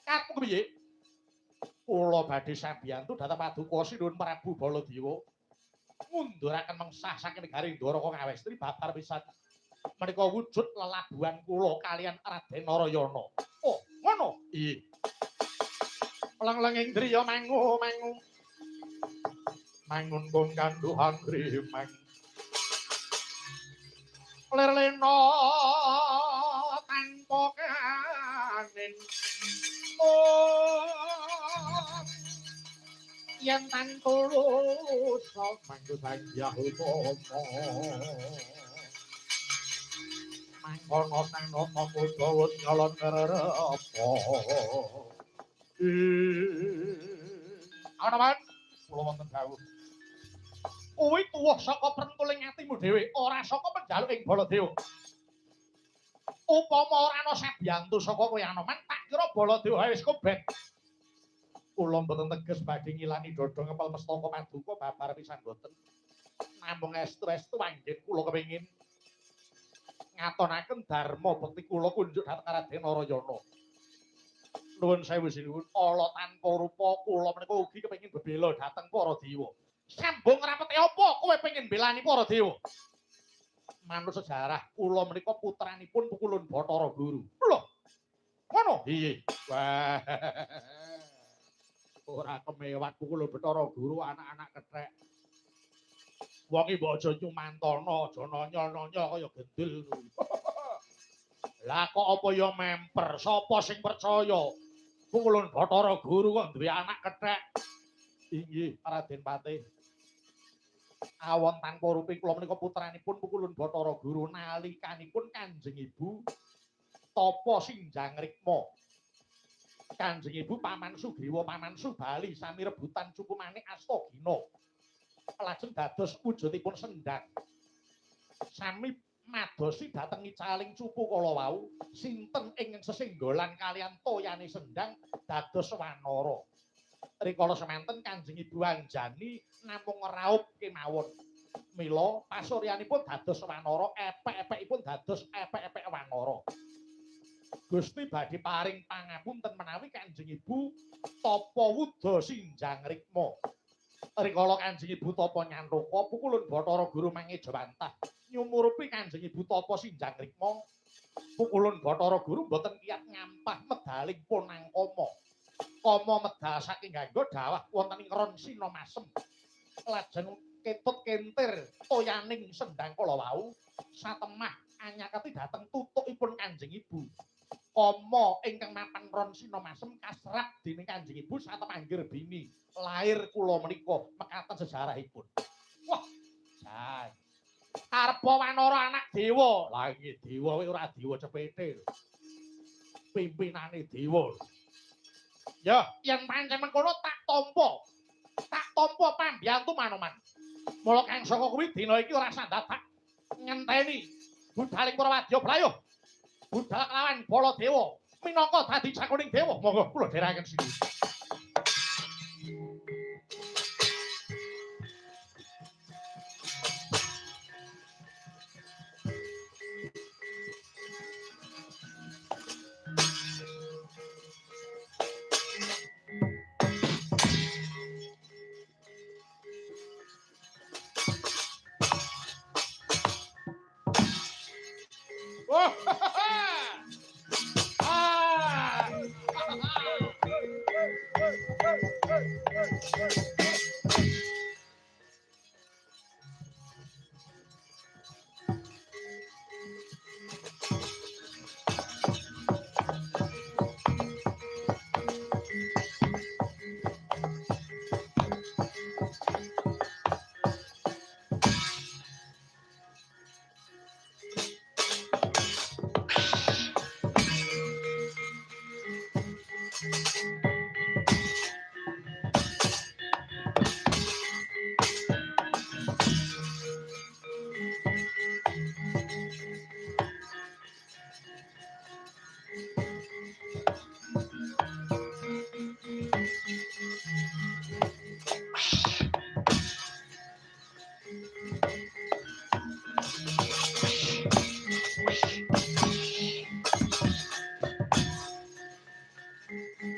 Katmu piye? Kula badhe sambiyantu dhateng Paduka Sinuhun Prabu Baladewa. Ngunduraken mengsah saking negari Ndoraka Ngawestri babar pisan. Menika wujud lelabuhan kula kalian Raden Narayana. Oh, ngono? Iye. Leng-lenging driya mangu-mangu. Mangun kung kanduhan grimeng. Lir-lena tanpa kanin. Oh, yen tan tulus mangku sanjah utama. Mangkono sang nata Kudawut nyalon ngererepa. Ana man, kula wonten dawuh. Kuwi tuwuh saka prentuling atimu dhewe, ora saka penjaluk ing Baladewa. Upama ora ana sabiyantu saka kowe Anoman, tak kira Baladewa wis kobet. Kula mboten teges badhe ngilani dada ngepel mestaka Paduka babar pisan mboten. Namung estu-estu anggit kula kepengin ngatonaken dharma bekti kula kunjuk dhateng Raden Narayana. Nuwun sewu sinuwun, ala tanpa rupa kula menika ugi kepengin bebela dhateng para dewa. Sambung rapete apa kowe pengin belani para dewa? Manut sejarah kula menika putranipun Pukulun Bathara Guru. Lho. Ngono? Iye. Wah. Ora kemewat Pukulun Bathara Guru anak-anak kethek. Wong iki mbok aja nyumantana, aja nanya-nanya kaya gendul. Lah kok apa ya memper? Sapa sing percaya? Pukulun Bathara Guru kok duwe anak kethek. Inggih, Raden Patih. Awon tanpa rupi kula menika putranipun Pukulun Bathara Guru nalikanipun Kanjeng Ibu tapa Sinjang Rikma. Kanjeng Ibu Paman Sugriwa, Paman Subali sami rebutan cupu manik Astagina. Lajeng dados wujudipun sendhang. Sami madosi dhateng icaling cupu kala wau, sinten ing sesenggolan kalian toyane sendhang dados wanara. Rikala semanten Kanjeng Ibu Anjani namung ngraup kemawon. Mila pasuryanipun dados wanara, epek-epekipun dados epek-epek wanara. Gusti badhe paring pangapunten menawi Kanjeng Ibu tapa wuda Sinjang Rikma. Rikala Kanjeng Ibu tapa nyantaka Pukulun Bathara Guru mangejawantah nyumurupi Kanjeng Ibu tapa Sinjang Rikma. Pukulun Bathara Guru boten kiyat ngampah medaling Ponangkama. Kama medal saking gangga dawah wonten ing ron Sinamasem. Lajeng ketut kentir toyaning sendhang kala wau satemah anyaketi dhateng tutukipun Kanjeng Ibu. Kama ingkang mapan ron Sinamasem kasrap dening Kanjeng Ibu satemanggir bini. Lair kula menika mekaten sejarahipun. Wah, jan. Arep wanara anak dewa. Lah iki dewa kuwi ora dewa cepete. Pimpinane dewa. Ya, yen pancen mengkono tak tampa. Tak tampa pambiyantu Manoman. Mula kang saka kuwi dina iki ora sandadak ngenteni budhaling Prawadya Blayuh. Budhal kelawan Baladewa minangka dadi cakuning dewa. Monggo kula dherekaken sini.